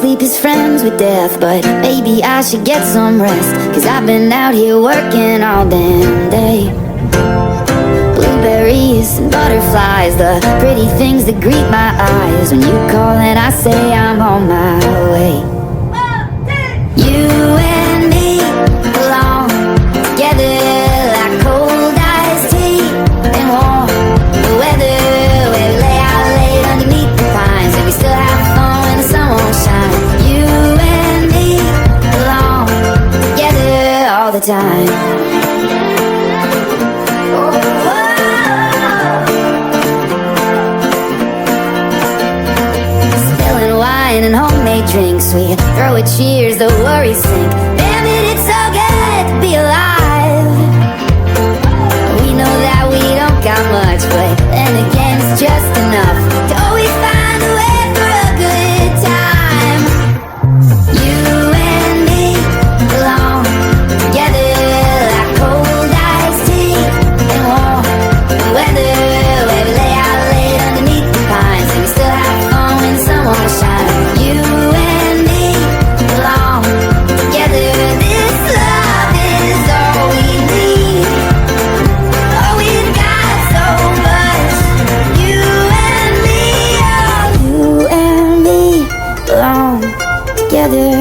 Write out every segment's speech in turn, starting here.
Sleep is friends with death, but maybe I should get some rest, 'cause I've been out here working all damn day. Blueberries and butterflies, the pretty things that greet my eyes when you call and I say I'm on my way. You and me belong together like cold iced tea and warm the weather. We lay out late underneath the pines and we still have fun when the sun won't shine. You and me belong together all the time. Spilling wine and homemade drinks, we throw a cheers, the worries sink. Damn it, it's so good to be alive. We know that we don't got much, but then again it's just enough to always find a way for a good time. You and me belong together like cold iced tea and warm weather. We lay out late underneath the pines and we still have fun when the sun won't shine. You and me belong together. This love is all we need. Oh, we've got so much. You and me, oh, you and me belong together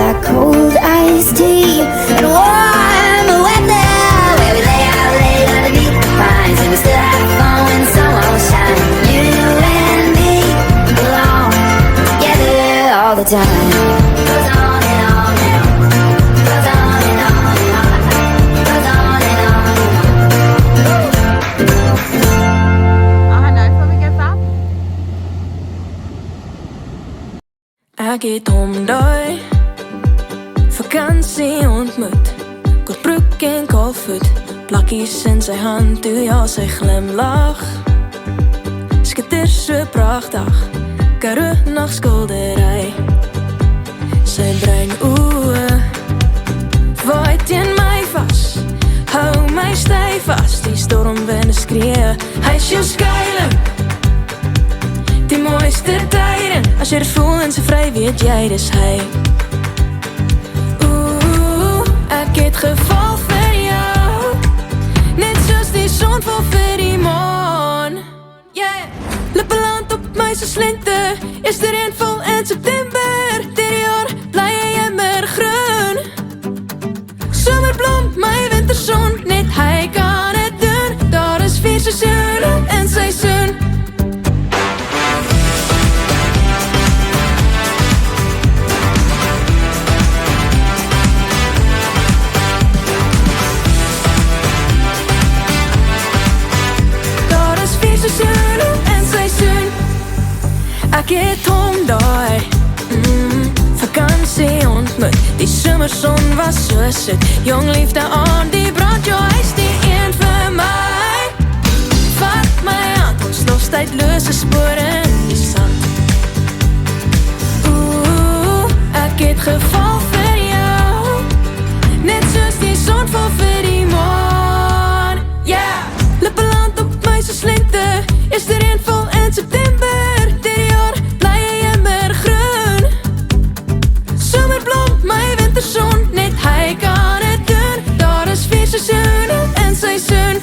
like cold iced tea and warm weather. Where we lay out late underneath the pines and we still have fun when the sun won't shine. You and me belong together all the time. Goes on and on and on. Goes on and on and on. Goes on and on and on. Hanna, skal vi get up? Ek het hom daai vakansie ontmoet. Kortbroek en kaalvoet, plakkies in sy hand, toe ja sy glimlach. Skitter so pragtig, Karoo nachtskildery. Sy bruin oë waai teen my vas, hou my styf vas. Die stormwinde skree, hy is jou skuiling. Die mooiste tijden, as jy dit voel en so vry, weet jy dis hy. Ek het geval vir jou, net soos die son val vir die maan. Yeah. Lippe land op my so slente, eerste reënval in September. Deur jaar bly jy immer groen. Somerblom, my winterson, net hy kan het doen. Daar is 4 seisoene in seisoen. Ek het hom daai vakansie ontmoet. Die somerson was so soet. Jong liefde aan die brand, jou hy is die een vir my. Vat my hand, ons los tydlose spore in die sand. Ek het geval vir jou, net soos die son val vir die maan. Yeah, lippe land op my so slente, eerste reënval in September. Net hy kan het doen. Daar is 4 seisoene in seisoen.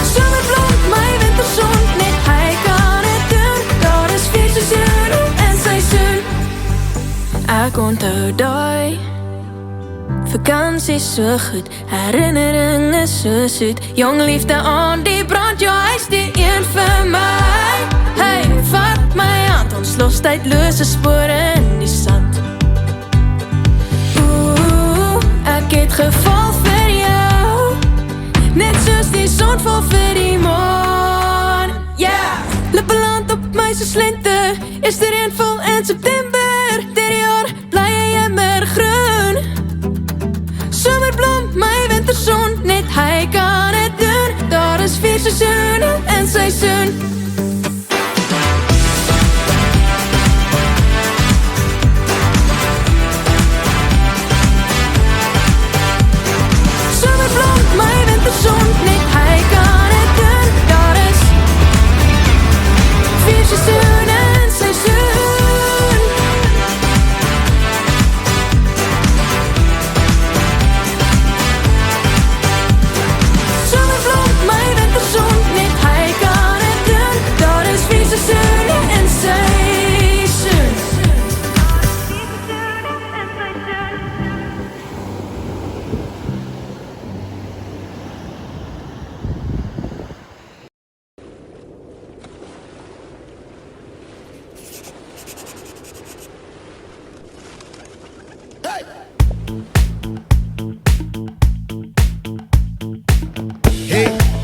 Somerblom, my winterson, net hy kan het doen. Daar is 4 seisoene in seisoen. Ek onthou daai vakansie so goed, herinnering is so soet. Jong liefde aan die brand, jou hy is die een vir my. Hey, vat my hand, ons los tydlose spore in die sand. Ek het geval vir jou, net soos die son val vir die maan. Yeah, lippe land op my so slente, eerste reënval in September. Deur jaar bly jy immer groen. Somerblom, my winterson, net hy kan het doen. Daar is 4 seisoene in seisoen.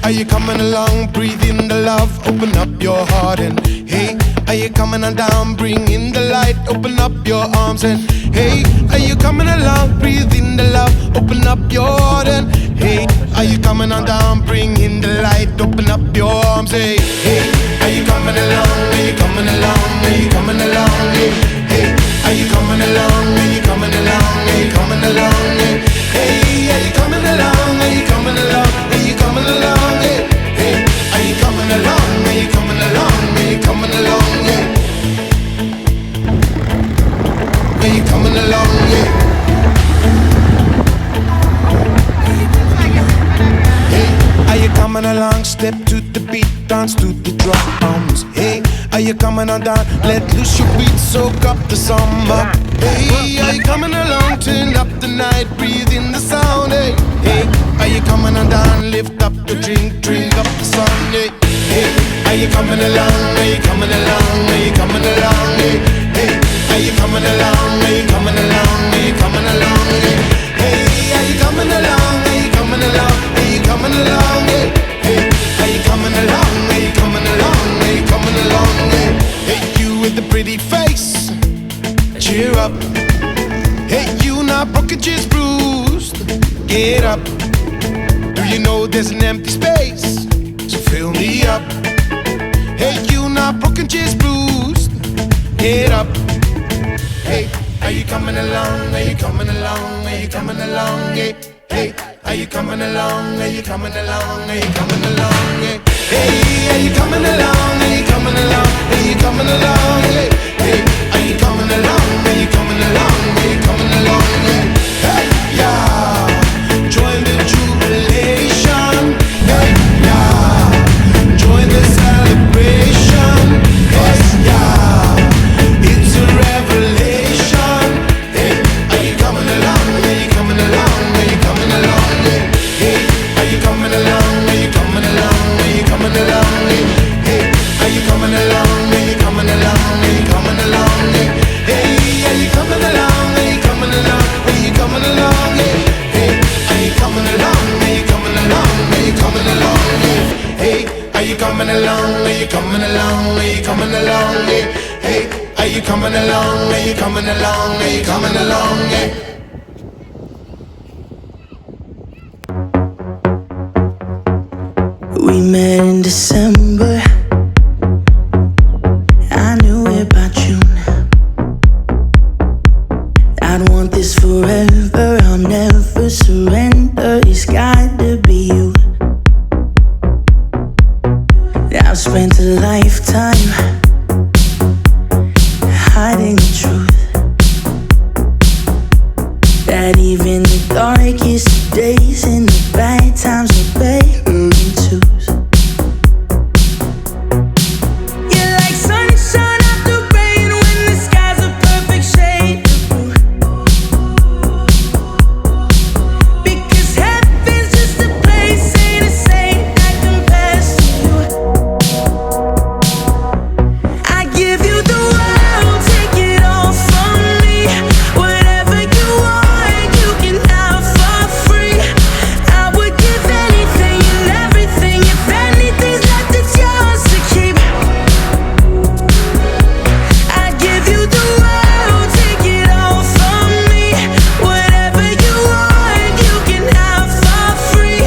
are you coming along? Breathe in the love, open up your heart and hey, are you coming on down? Bring in the light, open up your arms and hey, are you coming along? Breathe in the love, open up your heart and hey, are you coming on down? Bring in the light, open up your arms. Hey, hey, are you coming along? Are you coming along? Are you coming along? Hey, hey, are you coming along? Are you coming along? Are you coming along? Hey, hey, are you coming along? Are you coming along? Are you coming along? Hey, hey, are you coming along? Are you coming along? Are you coming along? Hey, are you coming along? Yeah. Are you coming along? Step to the beat, dance to the drums. Hey, are you coming on down? Let loose your feet, soak up the summer. Hey, are you coming along? Turn up the night, breathe in the sound. Hey, hey, are you coming on down? Lift up the drink, drink up the sun. Hey, hey, are you coming along? Are you coming along? Are you coming along? Hey, hey, are you coming along? Are you coming along? Are you coming along? Hey, hey, are you coming along? Are you coming along? Are you coming along? Hey, hey, are you coming along? Are you coming along? Are you coming along? Hey, hey, you with the pretty face, cheer up. Hey, you not broken, just bruised. Get up. Do you know there's an empty space? So fill me up. Hey, you not broken, just bruised. Get up. Hey, are you coming along? Are you coming along? Are you coming along? Hey, hey, are you coming along? Are you coming along? Are you coming along? Hey, hey, are you coming along? Are you coming along? Are you coming along? Hey, hey, are you coming along? Are you coming along? Are you coming along? Hey, hey, yeah, join the jubilation. Hey, yeah, join the celebration. Yes, yeah, it's a revelation. Hey, are you coming along? Are you coming along? Are you coming along? Hey, are you coming along? Are you coming along? Are you coming along? Hey, are you coming along? Are you coming along? Are you coming along? Hey, are you coming along? Are you coming along? Are you coming along? Hey, are you coming along? Are you coming along? Are you coming along? Hey, are you coming along? Are you coming along? Are you coming along? Hey, are you coming along? Are you coming along? Are you coming along? We met in December. I knew it by June. I'd want this forever. I'll never surrender. It's got to be you. I've spent a lifetime hiding the truth, that even the darkest days and the bad times are better in twos. You're like sunshine after rain when the sky's a perfect shade of blue. Because heaven's just a place, ain't a saint that compares to you. I give you the world, take it all from me. Whatever you want, you can have for free. I would give anything and everything. If anything's left, it's yours to keep. I give you the world, take it all from me. Whatever you want, you can have for free.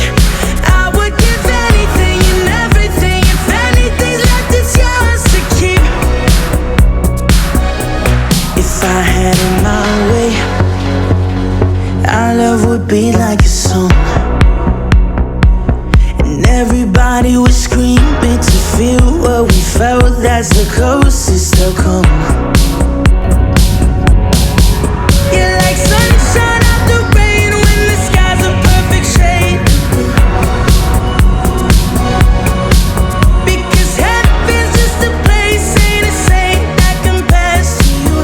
I would give anything and everything. If anything's left, it's yours to keep. If I had it my way, our love would be like a song, and everybody would scream it to feel what we felt. That's the closest they'll come. You're like sunshine after rain when the sky's a perfect shade of blue. Because heaven's just a place, ain't a saint that compares to you.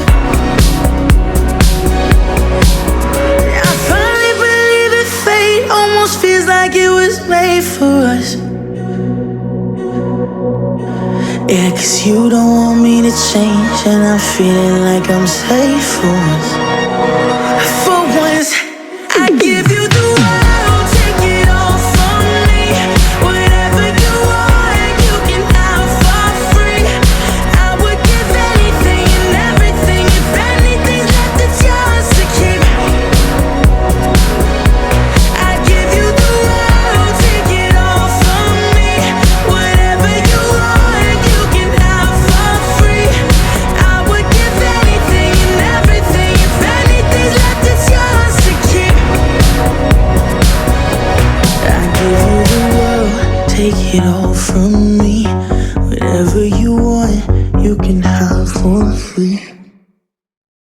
I finally believe that fate almost feels like it was made for us. Yeah, 'cause you don't want me to change, and I'm feeling like I'm safe for once. For once, I give you the world, take it all from me. Whatever take it all from me. Whatever you want, you can have for free.